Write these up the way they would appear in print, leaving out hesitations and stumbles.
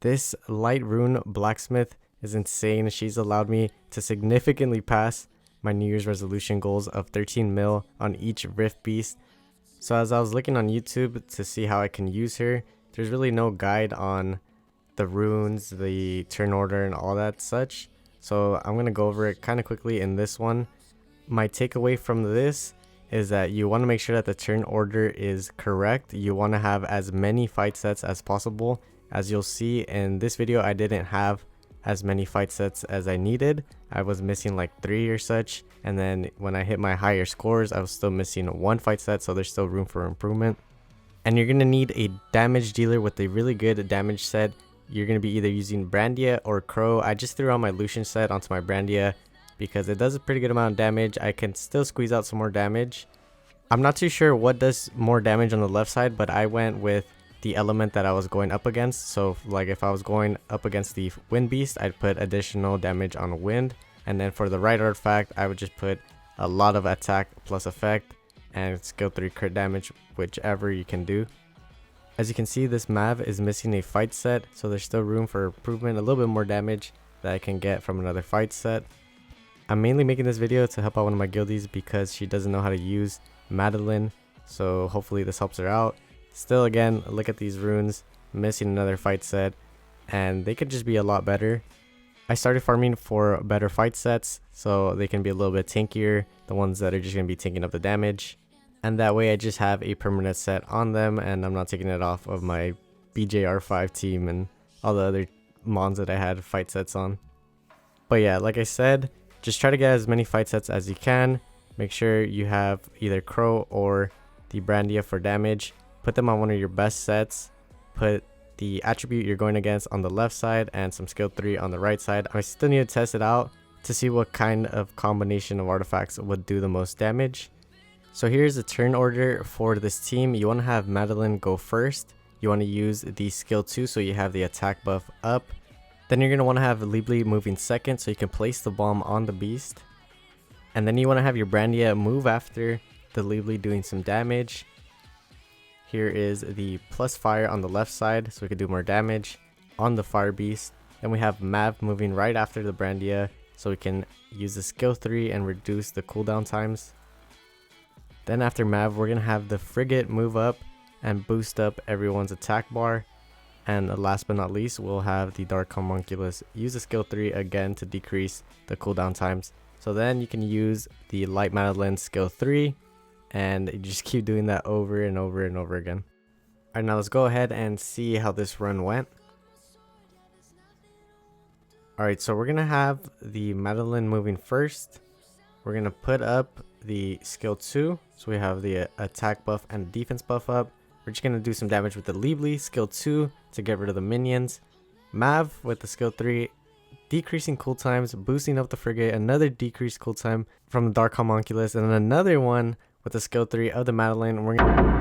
This light rune blacksmith is insane. She's allowed me to significantly pass my New Year's resolution goals of 13 mil on each rift beast. So as I was looking on YouTube to see how I can use her, there's really no guide on the runes, the turn order, and all that such. So I'm going to go over it kind of quickly in this one. My takeaway from this is that you want to make sure that the turn order is correct. You want to have as many fight sets as possible. As you'll see in this video, I didn't have as many fight sets as I needed. I was missing like 3 or such, and then when I hit my higher scores, I was still missing 1 fight set, so there's still room for improvement. And you're going to need a damage dealer with a really good damage set. You're going to be either using Brandia or Crow. I just threw on my Lucian set onto my Brandia because it does a pretty good amount of damage. I can still squeeze out some more damage. I'm not too sure what does more damage on the left side, but I went with the element that I was going up against. So like if I was going up against the wind beast, I'd put additional damage on wind, and then for the right artifact I would just put a lot of attack plus effect and skill 3 crit damage, whichever you can do. As you can see, this Mav is missing a fight set, so there's still room for improvement, a little bit more damage that I can get from another fight set. I'm mainly making this video to help out one of my guildies because she doesn't know how to use Madeleine, so hopefully this helps her out. Still, again, look at these runes, missing another fight set, and they could just be a lot better. I started farming for better fight sets so they can be a little bit tankier, the ones that are just going to be taking up the damage, and that way I just have a permanent set on them and I'm not taking it off of my BJR5 team and all the other mons that I had fight sets on. But yeah, like I said, just try to get as many fight sets as you can. Make sure you have either Crow or the Brandia for damage. Put them on one of your best sets. Put the attribute you're going against on the left side and some skill 3 on the right side. I still need to test it out to see what kind of combination of artifacts would do the most damage. So here's the turn order for this team. You want to have Madeleine go first. You want to use the skill 2 so you have the attack buff up. Then you're going to want to have Libli moving second so you can place the bomb on the beast. And then you want to have your Brandia move after the Libli doing some damage. Here is the plus fire on the left side so we can do more damage on the fire beast. Then we have Mav moving right after the Brandia so we can use the skill 3 and reduce the cooldown times. Then after Mav, we're going to have the frigate move up and boost up everyone's attack bar. And last but not least, we'll have the dark homunculus use the skill 3 again to decrease the cooldown times. So then you can use the light Madeleine skill 3 and you just keep doing that over and over and over again. Alright, now let's go ahead and see how this run went. Alright, so we're going to have the Madeleine moving first. We're going to put up the skill 2. So we have the attack buff and defense buff up. We're just going to do some damage with the Libli skill 2 to get rid of the minions. Mav with the skill 3, decreasing cool times, boosting up the frigate, another decreased cool time from the dark homunculus, and then another one with the skill 3 of the Madeleine. And we're gonna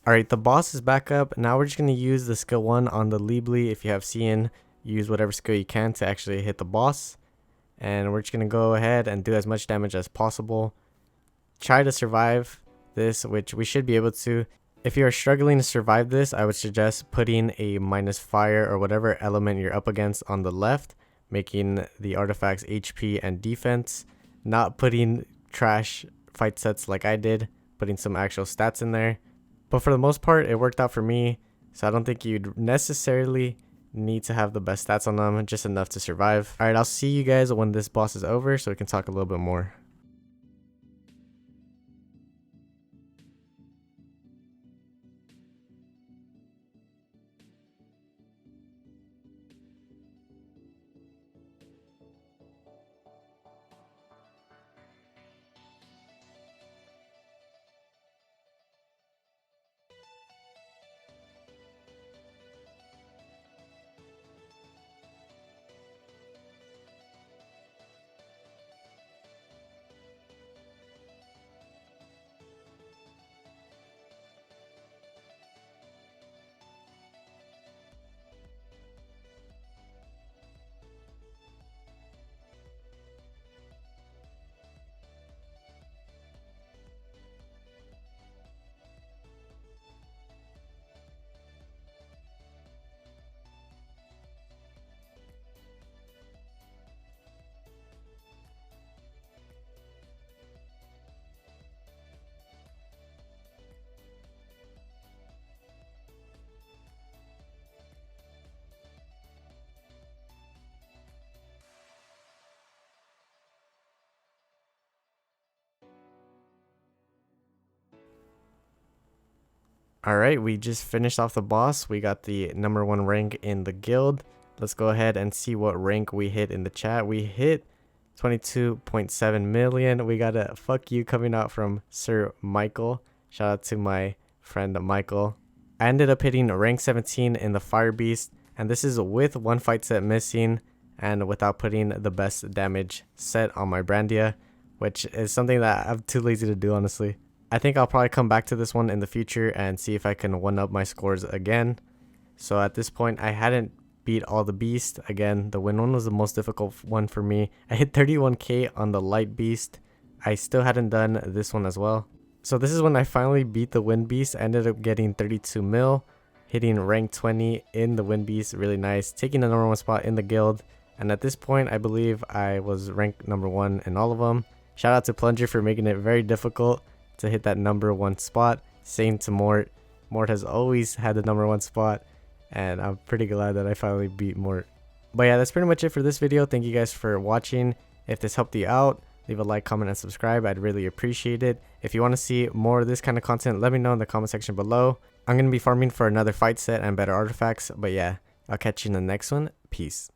Alright, the boss is back up. Now we're just going to use the skill 1 on the Liebly. If you have CN, use whatever skill you can to actually hit the boss. And we're just going to go ahead and do as much damage as possible. Try to survive this, which we should be able to. If you are struggling to survive this, I would suggest putting a minus fire or whatever element you're up against on the left, making the artifacts HP and defense. Not putting trash fight sets like I did, putting some actual stats in there. But for the most part, it worked out for me, so I don't think you'd necessarily need to have the best stats on them, just enough to survive. Alright, I'll see you guys when this boss is over so we can talk a little bit more. Alright, we just finished off the boss. We got the #1 rank in the guild. Let's go ahead and see what rank we hit in the chat. We hit 22.7 million. We got a fuck you coming out from Sir Michael. Shout out to my friend Michael. I ended up hitting rank 17 in the Fire Beast, and this is with one fight set missing and without putting the best damage set on my Brandia, which is something that I'm too lazy to do, honestly. I think I'll probably come back to this one in the future and see if I can one up my scores again. So at this point, I hadn't beat all the beasts. Again, the Wind one was the most difficult one for me. I hit 31k on the Light Beast. I still hadn't done this one as well. So this is when I finally beat the Wind Beast. I ended up getting 32 mil, hitting rank 20 in the Wind Beast. Really nice. Taking the #1 spot in the guild. And at this point, I believe I was ranked #1 in all of them. Shout out to Plunger for making it very difficult to hit that #1 spot. Same to Mort. Mort has always had the #1 spot, and I'm pretty glad that I finally beat Mort. But yeah, that's pretty much it for this video. Thank you guys for watching. If this helped you out, leave a like, comment, and subscribe. I'd really appreciate it. If you want to see more of this kind of content, let me know in the comment section below. I'm going to be farming for another fight set and better artifacts. But yeah, I'll catch you in the next one. Peace.